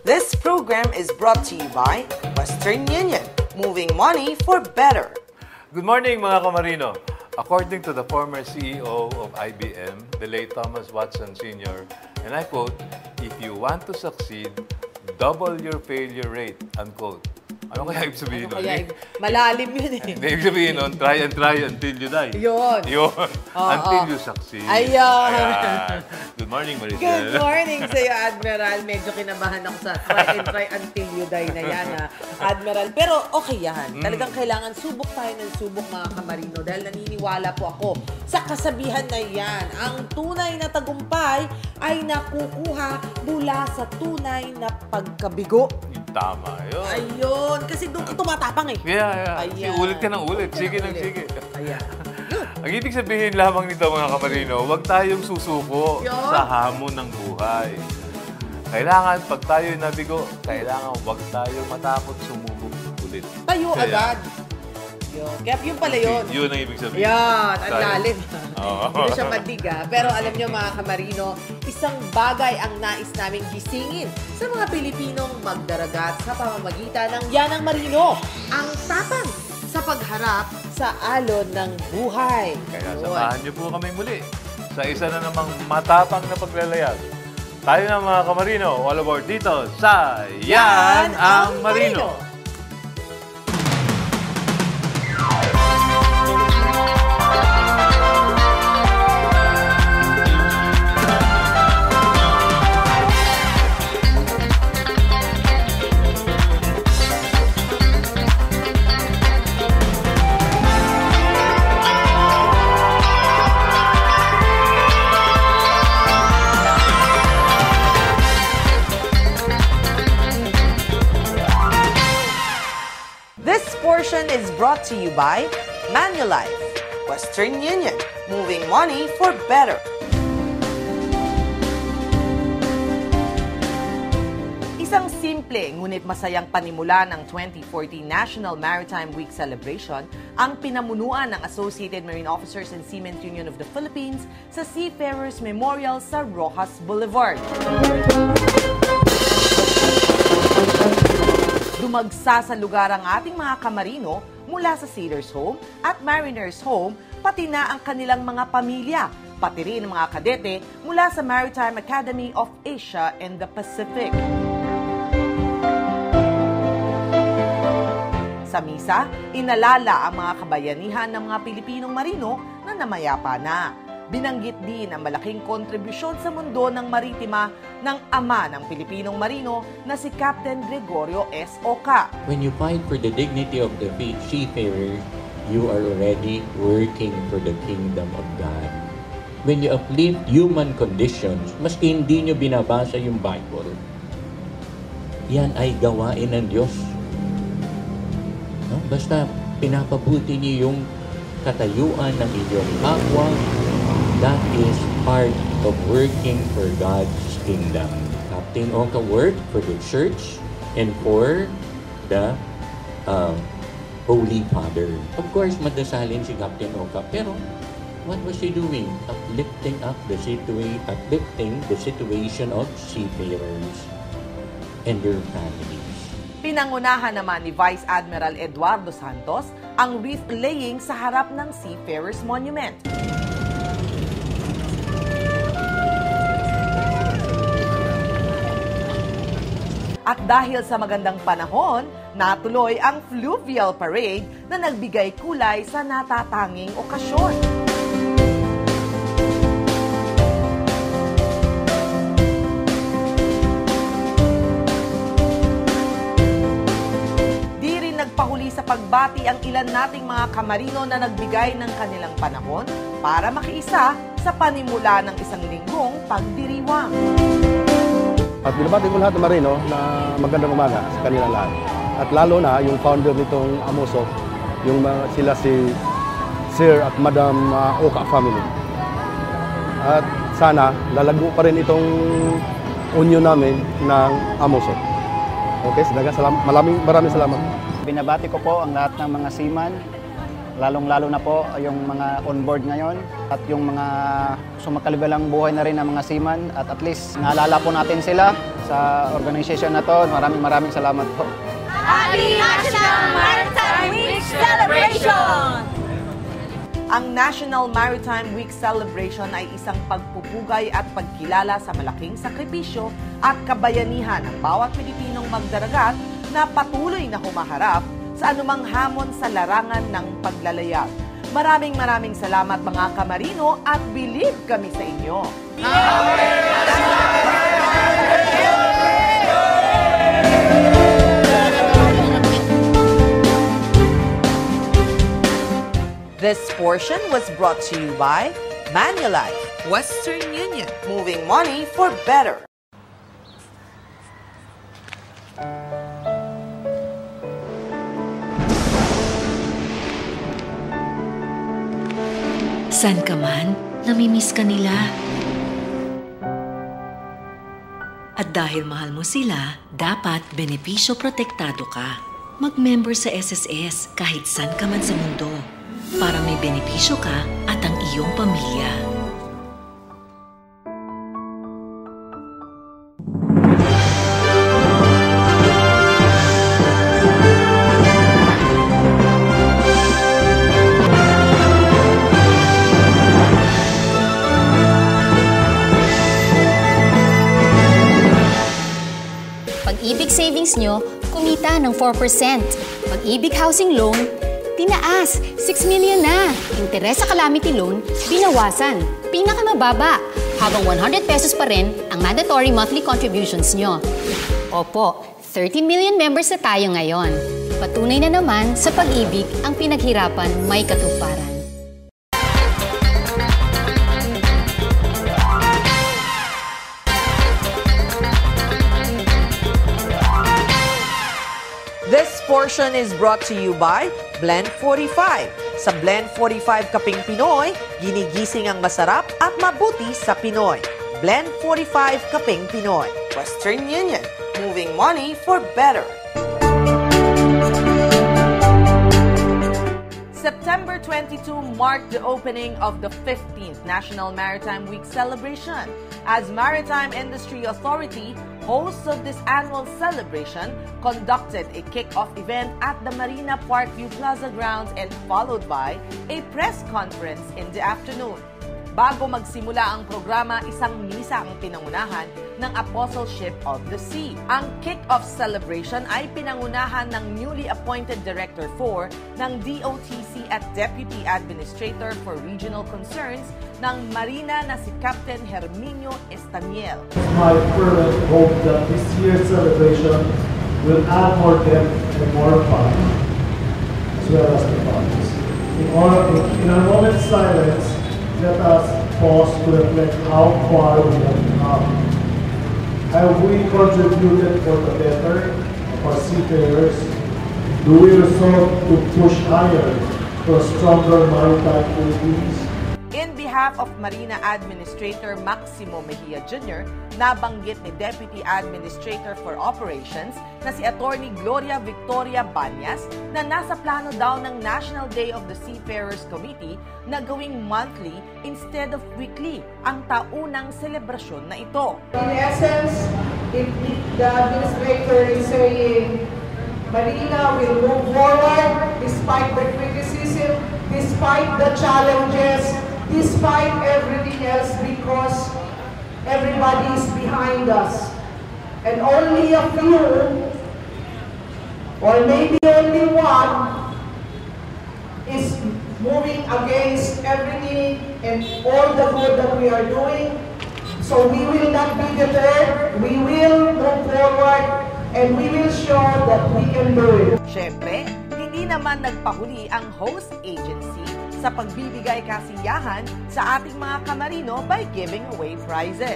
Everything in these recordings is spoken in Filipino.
This program is brought to you by Western Union, moving money for better. Good morning mga kamarino. According to the former CEO of IBM, the late Thomas Watson Sr., and I quote, "If you want to succeed, double your failure rate," unquote. Ano kaya ibig sabihin nun? Malalim yun eh. Ibig sabihin nun, try and try until you die. Yun. Until you succeed. Ayan. Good morning, Maricel. Good morning sa'yo, Admiral. Medyo kinabahan ako sa try and try until you die na yan, Admiral. Pero okay yan. Talagang kailangan subok tayo ng subok, mga kamarino. Dahil naniniwala po ako sa kasabihan na yan. Ang tunay na tagumpay ay nakukuha mula sa tunay na pagkabigo. Tama yun. Ayun. Kasi doon ka tumatapang eh. Yeah. Ayan. Ulit ka ng ulit. Sige ng sige. Ayan. Ang ibig sabihin lamang nito mga kamarino, huwag tayong susuko sa hamon ng buhay. Kailangan, pag tayo'y nabigo, kailangan huwag tayong matakot sumubok ulit. Tayo agad. Yun. Kaya yun pala yun. Yun ang ibig sabihin. Yan. Ang lalim. Oo. Hindi siya madiga. Pero alam nyo mga kamarino, isang bagay ang nais naming gisingin sa mga Pilipinong magdaragat sa pamamagitan ng Yanang Marino. Ang tapang sa pagharap sa alon ng buhay. Kaya samahan niyo po kami muli sa isa na namang matapang na paglalayag. Tayo na mga kamarino, all aboard dito sa Yan ang Marino! Portion is brought to you by Manulife, Western Union, moving money for better. Isang simple ngunit masayang panimula ng 2014 National Maritime Week celebration ang pinamunuan ng Associated Marine Officers and Seamen Union of the Philippines sa Seafarers Memorial sa Roxas Boulevard. Dumagsa sa lugar ang ating mga kamarino mula sa Sailors Home at Mariners Home, pati na ang kanilang mga pamilya, pati rin ang mga kadete mula sa Maritime Academy of Asia and the Pacific. Sa misa, inalala ang mga kabayanihan ng mga Pilipinong marino na namayapa na. Binanggit din ang malaking kontribusyon sa mundo ng maritima ng ama ng Pilipinong marino na si Captain Gregorio S. Oca. When you fight for the dignity of the seafarer, you are already working for the kingdom of God. When you uplift human conditions, maski hindi nyo binabasa yung Bible, yan ay gawain ng Diyos. No? Basta pinapabuti niyo yung katayuan ng inyong kapwa, that is part of working for God's kingdom. Captain Oca worked for the church and for the Holy Father. Of course, madasalin si Captain Oca, pero what was he doing? Uplifting the situation of seafarers and their families. Pinangunahan naman ni Vice Admiral Eduardo Santos ang wreath laying sa harap ng Seafarers Monument. At dahil sa magandang panahon, natuloy ang Fluvial Parade na nagbigay kulay sa natatanging okasyon. Di rin nagpahuli sa pagbati ang ilan nating mga kamarino na nagbigay ng kanilang panahon para makiisa sa panimula ng isang linggong pagdiriwang. At binabati ko lahat ng marino na magandang umaga sa kanila lahat. At lalo na yung founder nitong Amoso, sila si Sir at Madam Oca family. At sana lalago pa rin itong union namin ng Amoso. Okay, maraming salamat. Binabati ko po ang lahat ng mga seaman, lalong-lalo na po yung mga on-board ngayon at yung mga sumakalibalang buhay na rin ng mga seaman at least naalala po natin sila sa organization na to. Maraming salamat po. Happy National Maritime Week Celebration! Ang National Maritime Week Celebration ay isang pagpupugay at pagkilala sa malaking sakripisyo at kabayanihan ng bawat Pilipinong magdaragat na patuloy na humaharap sa anumang hamon sa larangan ng paglalayag. Maraming salamat mga kamarino at believe kami sa inyo. This portion was brought to you by Manulife, Western Union, moving money for better. San ka man, namimiss ka nila. At dahil mahal mo sila, dapat benepisyo protektado ka. Mag-member sa SSS kahit san ka man sa mundo para may benepisyo ka at ang iyong pamilya. Pag-ibig savings nyo, kumita ng 4%. Pag-ibig housing loan, tinaas, 6 million na. Interes sa calamity loan, binawasan. Pinakamababa, habang 100 pesos pa rin ang mandatory monthly contributions nyo. Opo, 30 million members na tayo ngayon. Patunay na naman sa pag-ibig ang pinaghirapan may katuparan. This portion is brought to you by Blend 45. Sa Blend 45 Kaping Pinoy, ginigising ang masarap at mabuti sa Pinoy. Blend 45 Kaping Pinoy. Western Union, moving money for better. September 22 marked the opening of the 15th National Maritime Week celebration. As Maritime Industry Authority, hosts of this annual celebration conducted a kick-off event at the Marina Parkview Plaza grounds and followed by a press conference in the afternoon. Bago magsimula ang programa, isang misa ang pinangunahan ng Apostleship of the Sea. Ang kick-off celebration ay pinangunahan ng newly appointed Director 4 ng DOTC at Deputy Administrator for Regional Concerns ng Marina na si Captain Herminio Estaniel. My fervent hope that this year's celebration will add more depth and more fun, as well as the funds. In our moment's silence, let us pause to reflect how far we have come. Have we contributed for the better of our seafarers? Do we resolve to push higher for a stronger maritime Philippines? In behalf of Marina Administrator Maximo Mejia Jr., nabanggit ni Deputy Administrator for Operations na si Attorney Gloria Victoria Banyas na nasa plano daw ng National Day of the Seafarers Committee na gawing monthly instead of weekly ang taunang selebrasyon na ito. In essence, if the administrator is saying Marina will move forward despite the criticism, despite the challenges, despite everything else, because everybody is behind us. And only a few, or maybe only one, is moving against everything and all the good that we are doing. So we will not be deterred, we will move forward, and we will show that we can do it. Siyempre, hindi naman nagpahuli ang host agency sa pagbibigay kasiyahan sa ating mga kamarino by giving away prizes.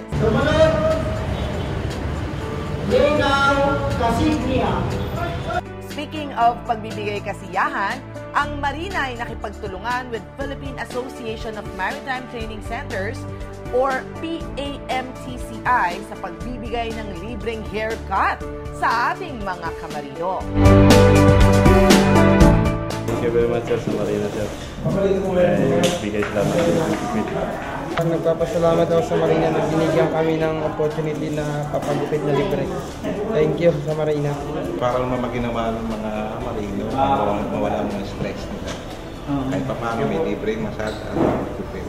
Speaking of pagbibigay kasiyahan, ang Marina ay nakipagtulungan with Philippine Association of Maritime Training Centers or PAMTCI sa pagbibigay ng libreng haircut sa ating mga kamarino. Thank you very much, sir, sa Marina, sir. Bigay sila ng Nagpapasalamat ako sa Marina na binigyan kami ng opportunity na papagupit na libre. Thank you sa Marina. Para naman maginawa ng mga Marino, mawala mga stress nila. Kahit pa paano may libreng massage at pagupit.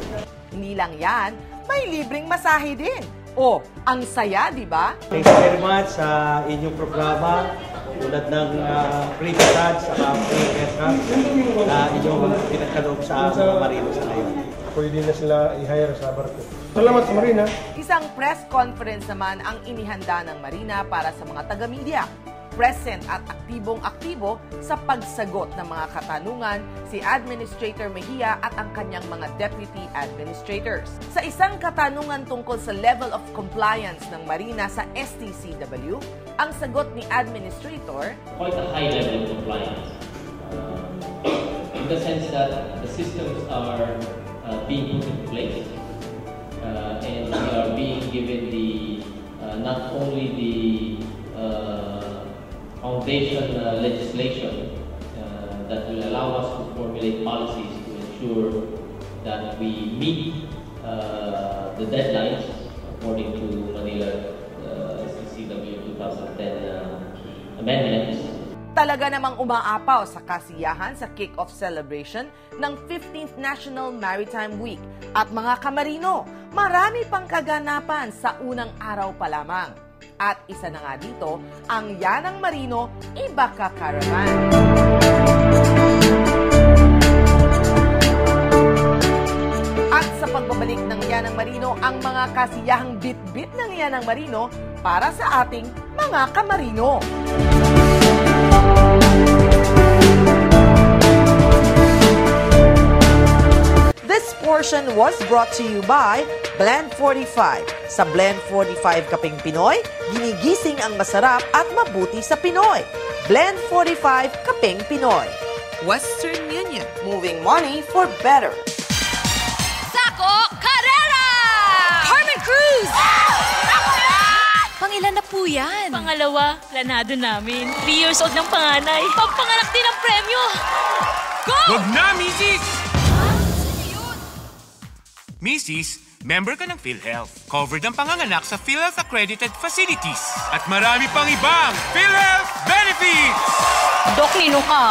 Hindi lang yan, may libreng masahe din. Oh, ang saya, di ba? Thank you very much sa inyong programa. Tulad ng free massage sa free haircut na inyong pinagkaloob sa mga Marino sa ngayon. Pwede na sila i-hire sa barko. Salamat sa Marina. Isang press conference naman ang inihanda ng Marina para sa mga taga-media. Present at aktibong-aktibo sa pagsagot ng mga katanungan si Administrator Mejia at ang kanyang mga deputy administrators. Sa isang katanungan tungkol sa level of compliance ng Marina sa STCW, ang sagot ni Administrator, quite a high level of compliance. In the sense that the systems are being put in place and we are being given the not only the foundation legislation that will allow us to formulate policies to ensure that we meet the deadlines according to Manila STCW 2010 amendments. Talaga namang umaapaw sa kasiyahan sa kick-off celebration ng 15th National Maritime Week. At mga kamarino, marami pang kaganapan sa unang araw pa lamang. At isa na nga dito, ang Yanang Marino Ibaka Caravan. At sa pagbabalik ng Yanang Marino, ang mga kasiyahang bit-bit ng Yanang Marino para sa ating mga kamarino. This portion was brought to you by Blend 45. Sa Blend 45 Kaping Pinoy, ginigising ang masarap at mabuti sa Pinoy. Blend 45 Kaping Pinoy. Western Union, moving money for better. Sako Carrera! Carmen Cruz! Pangilan na po yan? Pangalawa, planado namin. 3 years old ng panganay. Pagpanganak din ang premyo. Go! Wag na, Mrs. Mrs., member ka ng PhilHealth. Covered ang panganganak sa PhilHealth accredited facilities. At marami pang ibang PhilHealth benefits! Dok, nino ka?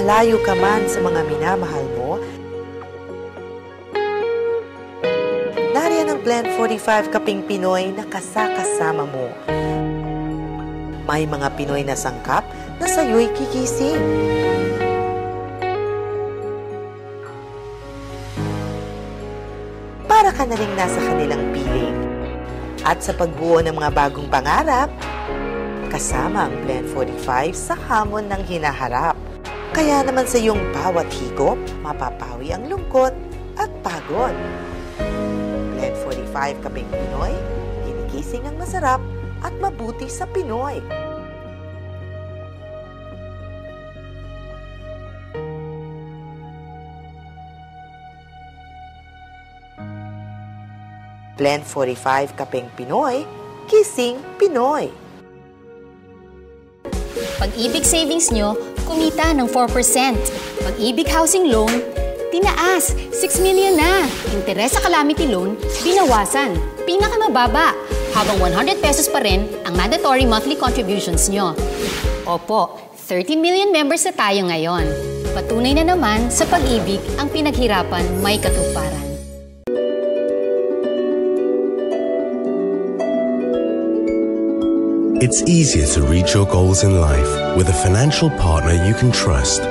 Malayo ka man sa mga minamahal mo, nariyan ang Blend 45 Kaping Pinoy na kasama mo. May mga Pinoy na sangkap na sa'yo'y kikising. Para ka na rin nasa kanilang piling. At sa pagbuo ng mga bagong pangarap, kasama ang Blend 45 sa hamon ng hinaharap. Kaya naman sa iyong bawat higop, mapapawi ang lungkot at pagod. Blend 45 Kaping Pinoy, ginigising ang masarap at mabuti sa Pinoy. Blend 45 Kaping Pinoy, gising Pinoy. Pag-ibig savings nyo, kumita ng 4%. Pag-ibig housing loan, tinaas, 6 million na. Interes sa calamity loan, binawasan. Pinakamababa, habang 100 pesos pa rin ang mandatory monthly contributions nyo. Opo, 30 million members na tayo ngayon. Patunay na naman sa pag-ibig ang pinaghirapan may katuparan. It's easier to reach your goals in life with a financial partner you can trust.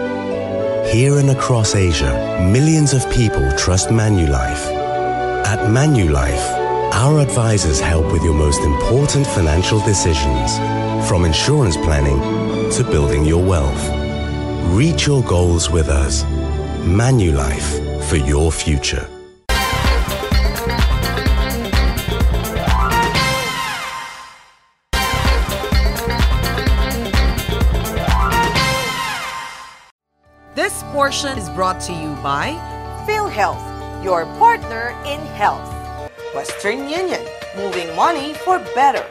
Here and across Asia, millions of people trust Manulife. At Manulife, our advisors help with your most important financial decisions, from insurance planning to building your wealth. Reach your goals with us. Manulife, for your future. This portion is brought to you by PhilHealth, your partner in health. Western Union, moving money for better.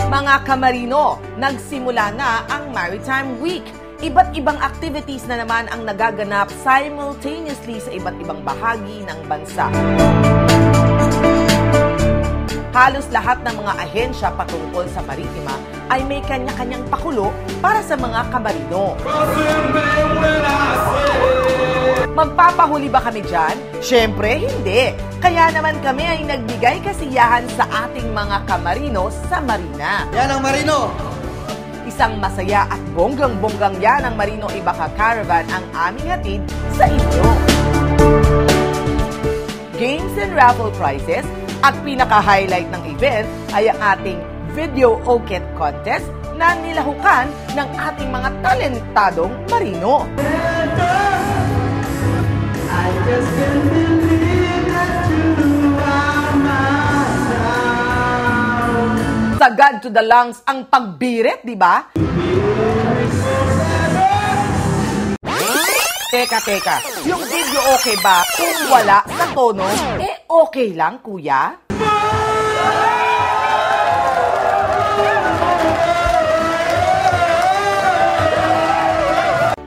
Mga kamarino, nagsimula na ang Maritime Week. Iba't ibang activities na naman ang nagaganap simultaneously sa iba't ibang bahagi ng bansa. Halos lahat ng mga ahensya patungkol sa maritima ay may kanya-kanyang pakulo para sa mga kamarino. Magpapahuli ba kami dyan? Siyempre, hindi. Kaya naman kami ay nagbigay kasiyahan sa ating mga kamarino sa marina. Yan ang marino! Isang masaya at bonggang-bonggang yan ang Marino Ibaka Caravan ang aming hatid sa inyo. Games and raffle prizes at pinaka-highlight ng event ay ang ating Video Oket Contest na nilahukan ng ating mga talentadong marino. I just can't believe that you are mine. Sagad to the lungs ang pagbirit, di ba? Teka. Yung video okay ba kung wala sa tono? Eh okay lang, kuya?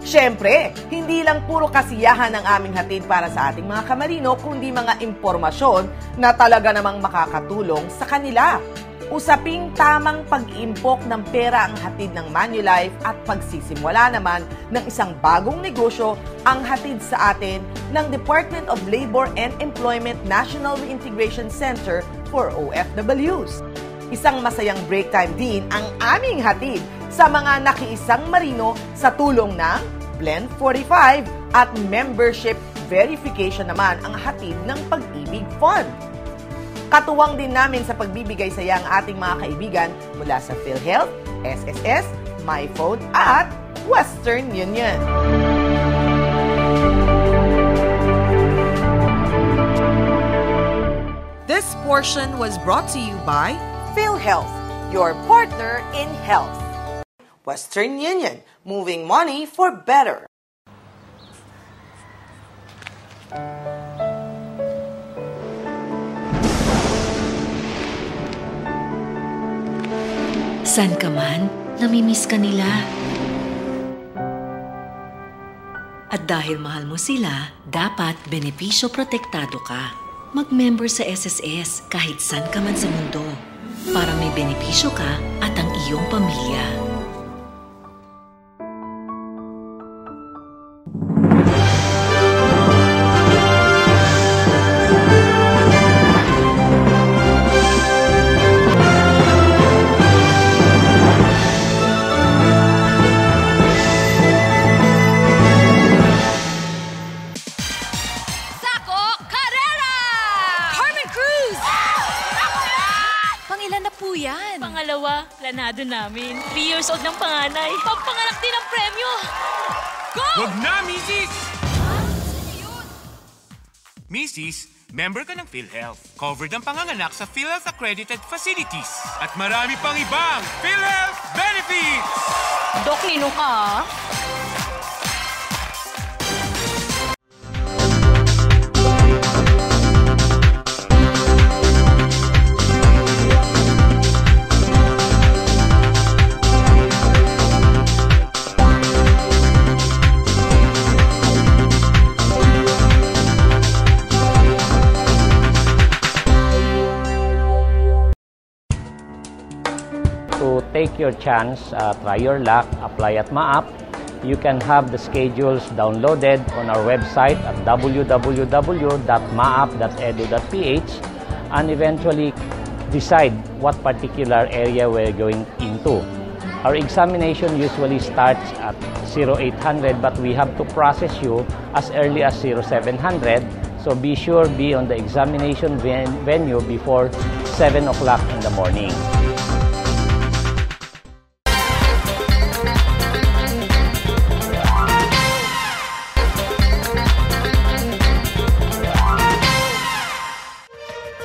Siyempre, hindi lang puro kasiyahan ang aming hatid para sa ating mga kamarino, kundi mga impormasyon na talaga namang makakatulong sa kanila. Usaping tamang pag-impok ng pera ang hatid ng Manulife at pagsisimula naman ng isang bagong negosyo ang hatid sa atin ng Department of Labor and Employment National Reintegration Center for OFWs. Isang masayang break time din ang aming hatid sa mga nakiisang marino sa tulong ng Blend 45 at membership verification naman ang hatid ng Pag-ibig Fund. Katuwang din namin sa pagbibigay saya ang ating mga kaibigan mula sa PhilHealth, SSS, MyPhone at Western Union. This portion was brought to you by PhilHealth, your partner in health. Western Union, moving money for better. San ka man, namimiss ka nila. At dahil mahal mo sila, dapat benepisyo protektado ka. Mag-member sa SSS kahit san ka man sa mundo para may benepisyo ka at ang iyong pamilya. Pangalawa, planado namin. 3 years old ng panganay. Pagpanganak din ang premyo! Go! Wag na, Mrs. Mrs., member ka ng PhilHealth. Covered ang panganganak sa PhilHealth accredited facilities. At marami pang ibang PhilHealth benefits! Dok, nino ka? To take your chance, try your luck, apply at MAAP. You can have the schedules downloaded on our website at www.maap.edu.ph and eventually decide what particular area we're going into. Our examination usually starts at 0800 but we have to process you as early as 0700. So be sure be on the examination venue before 7 o'clock in the morning.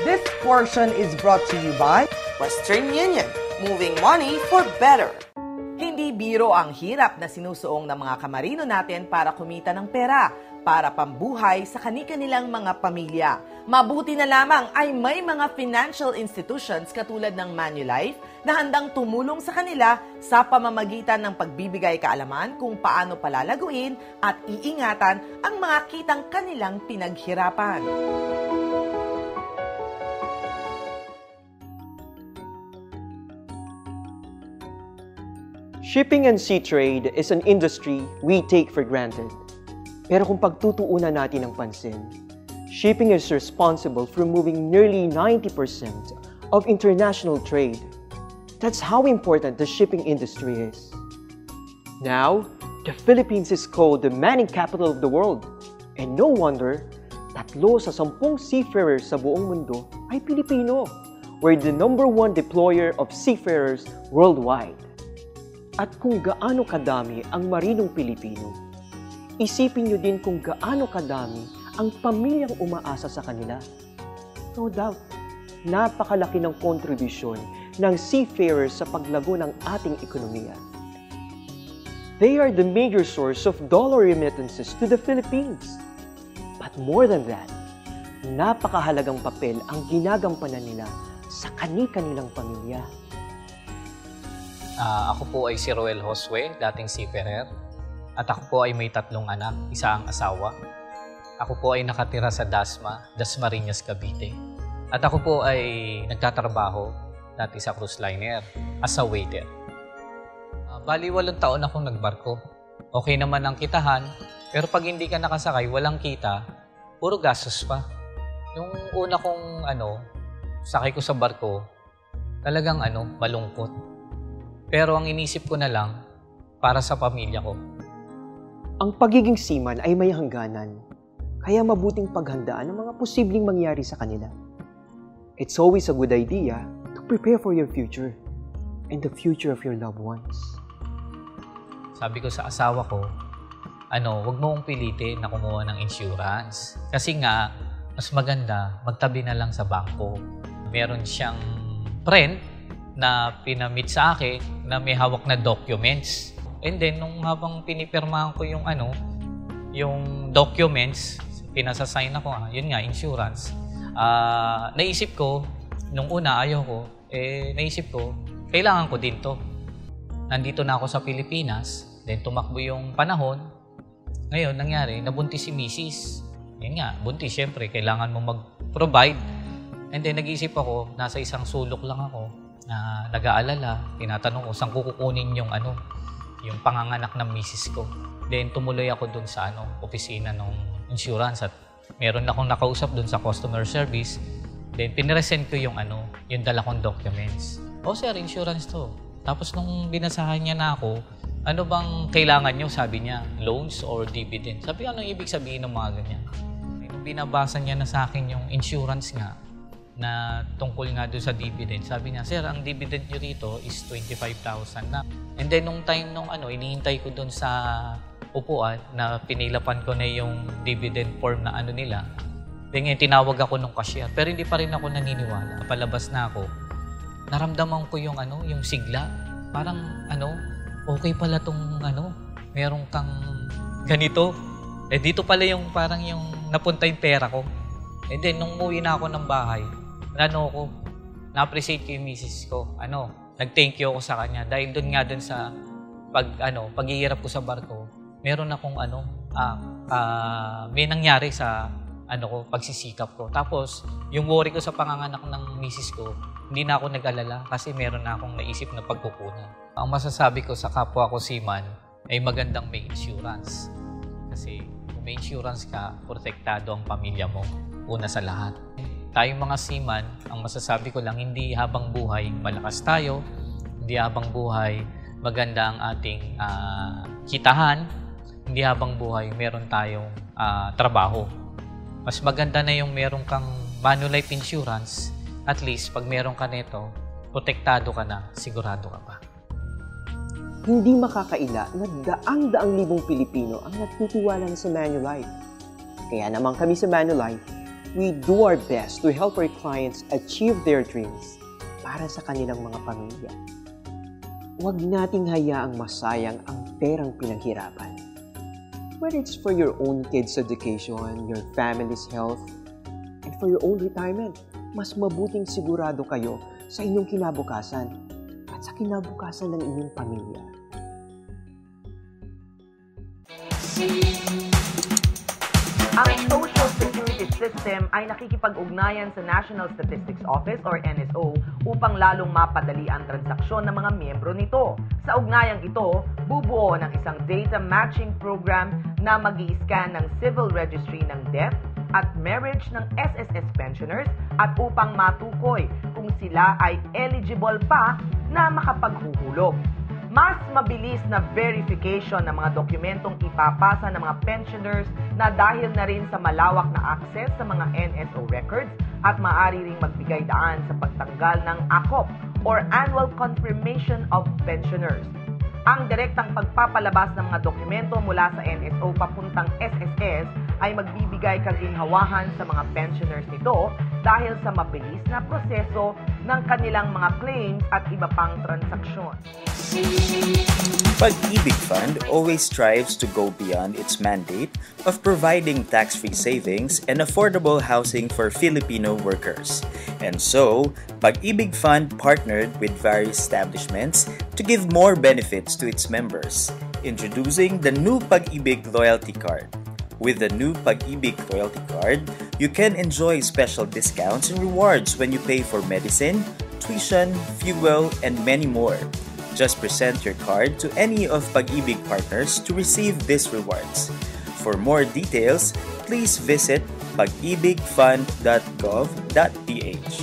This portion is brought to you by Western Union, moving money for better. Hindi Hindi biro ang hirap na sinusuong ng mga kamarino natin para kumita ng pera, para pambuhay sa kani-kanilang mga pamilya. Mabuti na lamang ay may mga financial institutions katulad ng Manulife na handang tumulong sa kanila sa pamamagitan ng pagbibigay kaalaman kung paano palalaguin at iingatan ang mga kitang kanilang pinaghirapan. Shipping and sea trade is an industry we take for granted. Pero kung pagtutuunan natin ng pansin, shipping is responsible for moving nearly 90% of international trade. That's how important the shipping industry is. Now, the Philippines is called the manning capital of the world. And no wonder, 3 sa 10 seafarers sa buong mundo ay Pilipino. We're the #1 deployer of seafarers worldwide. At kung gaano kadami ang marinong Pilipino, isipin nyo din kung gaano kadami ang pamilyang umaasa sa kanila. No doubt, napakalaki ng kontribusyon ng seafarers sa paglago ng ating ekonomiya. They are the major source of dollar remittances to the Philippines. But more than that, napakahalagang papel ang ginagampanan nila sa kani-kanilang pamilya. Ako po ay si Roel Josue, dating seafarer. At ako po ay may 3 anak, isa ang asawa. Ako po ay nakatira sa Dasmariñas, Cavite. At ako po ay nagtatrabaho dati sa cruise liner as a waiter. Bali 8 taon akong nagbarko. Okay naman ang kitahan, pero pag hindi ka nakasakay, walang kita, puro gastos pa. Yung una kong sakay ko sa barko, talagang malungkot. Pero ang inisip ko na lang, para sa pamilya ko. Ang pagiging seaman ay may hangganan, kaya mabuting paghandaan ang mga posibleng mangyari sa kanila. It's always a good idea to prepare for your future and the future of your loved ones. Sabi ko sa asawa ko, wag mo kong pilitin na kumuha ng insurance. Kasi nga, mas maganda, magtabi na lang sa bangko. Meron siyang friend na pinamit sa akin na may hawak na documents. And then, nung habang pinipirmahan ko yung documents, pinasasign ako, yun nga, insurance. Naisip ko, nung una ayaw ko, naisip ko, kailangan ko din to. Nandito na ako sa Pilipinas, then tumakbo yung panahon. Ngayon, nangyari, nabuntis si Mrs. Yun nga, buntis, syempre, kailangan mo mag-provide. And then, nag-iisip ako, nasa isang sulok lang ako, na nag-aalala, tinatanong ko, saan ko kukunin yung panganganak ng misis ko. Then tumuloy ako dun sa opisina ng insurance at meron akong nakausap dun sa customer service. Then piniresent ko yung dala kong documents. Oh sir, insurance to. Tapos nung binasahan niya na ako, ano bang kailangan nyo? Sabi niya, loans or dividend. Sabi, anong ibig sabihin ng mga ganyan? Nung binabasa niya na sa akin yung insurance nga, na tungkol nga doon sa dividend. Sabi niya, sir, ang dividend nyo rito is 25,000 na. And then, nung time inihintay ko doon sa upuan na pinilapan ko na yung dividend form na nila. Then ngayon, tinawag ako nung cashier. Pero hindi pa rin ako naniniwala. Palabas na ako. Naramdaman ko yung yung sigla. Parang okay pala tong meron kang ganito. Dito pala yung parang yung napunta yung pera ko. And then, nung umuwi na ako ng bahay, na-appreciate ko yung misis ko. Nag-thank you ako sa kanya. Dahil doon nga doon sa paghihirap ko sa barko, meron akong may nangyari sa pagsisikap ko. Tapos, yung worry ko sa panganganak ng misis ko, hindi na ako nag-alala kasi meron na akong naisip na pagkukunan. Ang masasabi ko sa kapwa ko seaman ay magandang may insurance. Kasi kung may insurance ka, protektado ang pamilya mo. Una sa lahat. Tayong mga seaman, ang masasabi ko lang, hindi habang buhay malakas tayo, hindi habang buhay maganda ang ating kitahan, hindi habang buhay meron tayong trabaho. Mas maganda na yung meron kang Manulife insurance, at least pag meron ka nito, protektado ka na, sigurado ka pa. Hindi makakaila na daang-daang libong Pilipino ang nagtitiwala na sa Manulife. Kaya naman kami sa Manulife, we do our best to help our clients achieve their dreams para sa kanilang mga pamilya. huwag nating hayaang masayang ang perang pinaghirapan. Whether it's for your own kids' education, your family's health, and for your own retirement, mas mabuting sigurado kayo sa inyong kinabukasan at sa kinabukasan ng inyong pamilya. Ang Social Security System ay nakikipag-ugnayan sa National Statistics Office or NSO upang lalong mapadali ang transaksyon ng mga miyembro nito. Sa ugnayang ito, bubuo ng isang data matching program na mag-i-scan ng civil registry ng death at marriage ng SSS pensioners at upang matukoy kung sila ay eligible pa na makapaghuhulog. Mas mabilis na verification ng mga dokumentong ipapasa ng mga pensioners na dahil na rin sa malawak na access sa mga NSO records at maaari ring magbigay daan sa pagtanggal ng ACOP or Annual Confirmation of Pensioners. Ang direktang pagpapalabas ng mga dokumento mula sa NSO papuntang SSS ay magbibigay kaginhawahan sa mga pensioners nito dahil sa mabilis na proseso ng kanilang mga claims at iba pang transaksyon. Pag-ibig Fund always strives to go beyond its mandate of providing tax-free savings and affordable housing for Filipino workers. And so, Pag-ibig Fund partnered with various establishments to give more benefits to its members, introducing the new Pag-ibig Loyalty Card. With the new Pag-ibig Loyalty Card, you can enjoy special discounts and rewards when you pay for medicine, tuition, fuel, and many more. Just present your card to any of Pag-ibig partners to receive these rewards. For more details, please visit pagibigfund.gov.ph.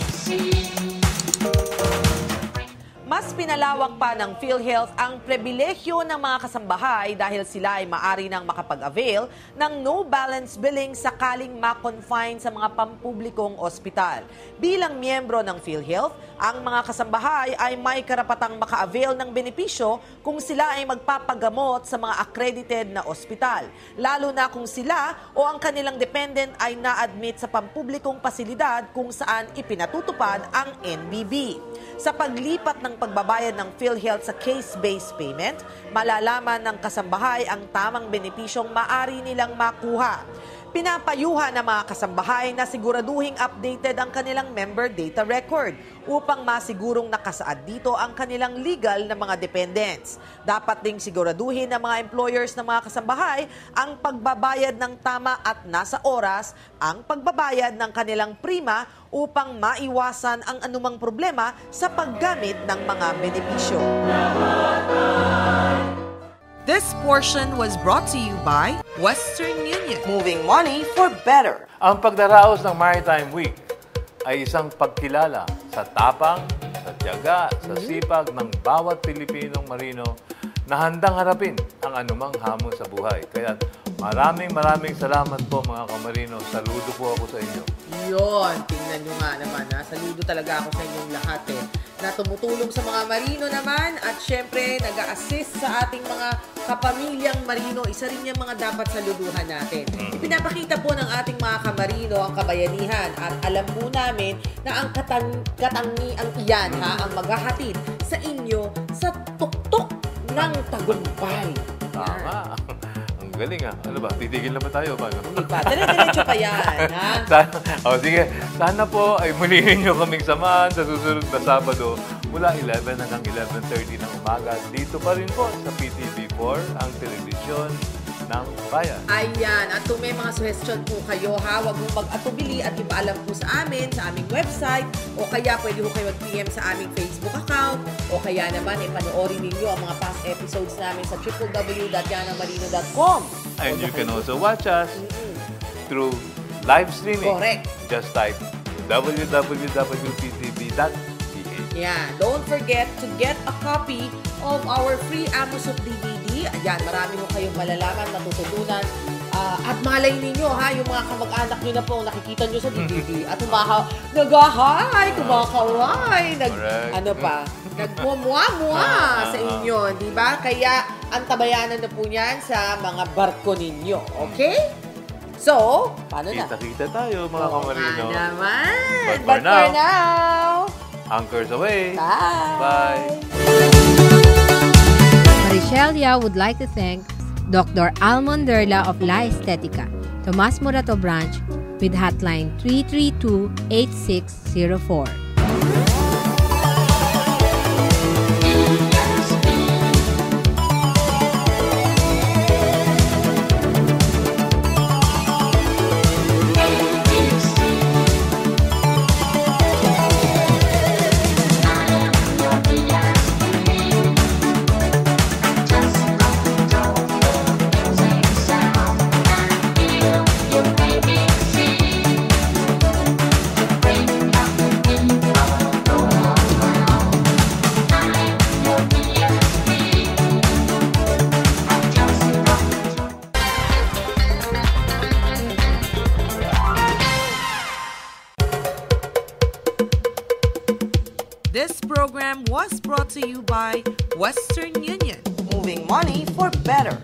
Mas pinalawak pa ng PhilHealth ang pribilehyo ng mga kasambahay dahil sila ay maaari nang makapag-avail ng no-balance billing sakaling ma-confine sa mga pampublikong ospital. Bilang miyembro ng PhilHealth, ang mga kasambahay ay may karapatang maka-avail ng benepisyo kung sila ay magpapagamot sa mga accredited na ospital, lalo na kung sila o ang kanilang dependent ay na-admit sa pampublikong pasilidad kung saan ipinatutupad ang NBB. Sa paglipat ng pagbabayad ng PhilHealth sa case-based payment, malalaman ng kasambahay ang tamang benepisyong maaari nilang makuha. Pinapayuhan ng mga kasambahay na siguraduhing updated ang kanilang member data record upang masigurong nakasaad dito ang kanilang legal na mga dependents. Dapat ding siguraduhin ng mga employers ng mga kasambahay ang pagbabayad ng tama at nasa oras ang pagbabayad ng kanilang prima upang maiwasan ang anumang problema sa paggamit ng mga benepisyo. This portion was brought to you by Western Union. Moving money for better. Ang pagdaraos ng Maritime Week ay isang pagkilala sa tapang, sa tiyaga, sa sipag ng bawat Pilipinong marino na handang harapin ang anumang hamon sa buhay. Kaya maraming salamat po mga kamarino. Saludo po ako sa inyo. Yun, tingnan nyo nga naman. Saludo talaga ako sa inyong lahat na tumutulong sa mga marino naman at syempre nag-a-assist sa ating mga kapamilyang marino. Isa rin yung mga dapat saluduhan natin. Ipinapakita po ng ating mga kamarino ang kabayanihan at alam po namin na ang katangiang iyan ang maghahatid sa inyo sa tuktok ng tagumpay. Tama. Ang galing Ano ba? Titigil na ba tayo? Hindi pa. Dire-diretso pa yan. Sige. Sana po ay mulihin nyo kaming samahan sa susunod na Sabado mula 11 hanggang 11:30 ng umaga. Dito pa rin po sa PTV4, ang telebisyon ng bayan. Ayan. At kung may mga suggestion po kayo, huwag mong mag-atubili at ipaalam po sa amin, sa aming website, o kaya pwede po kayo mag-PM sa aming Facebook account, o kaya naman panoorin ninyo ang mga past episodes namin sa www.yanamarino.com. And you can also watch us through live streaming. Correct. Just type www.ptv.ph. Yeah. Don't forget to get a copy of our free Amosop DVD. Ayan, marami mo kayong malalaman, matututunan. At malay ninyo, yung mga kamag-anak nyo na po, nakikita nyo sa DVD. At nag-hi, kumakaway, nagmumwa-mwa sa inyo, di ba? Kaya, ang tabayanan na po niyan sa mga barko ninyo. Okay? So, paano na? Kita-kita tayo, mga kamarino. Naman. But for now, anchors away. Bye. Bye. Marichellia would like to thank Dr. Almon Derla of La Estetica, Tomas Morato Branch, with hotline 332-8604. This program was brought to you by Western Union, moving money for better.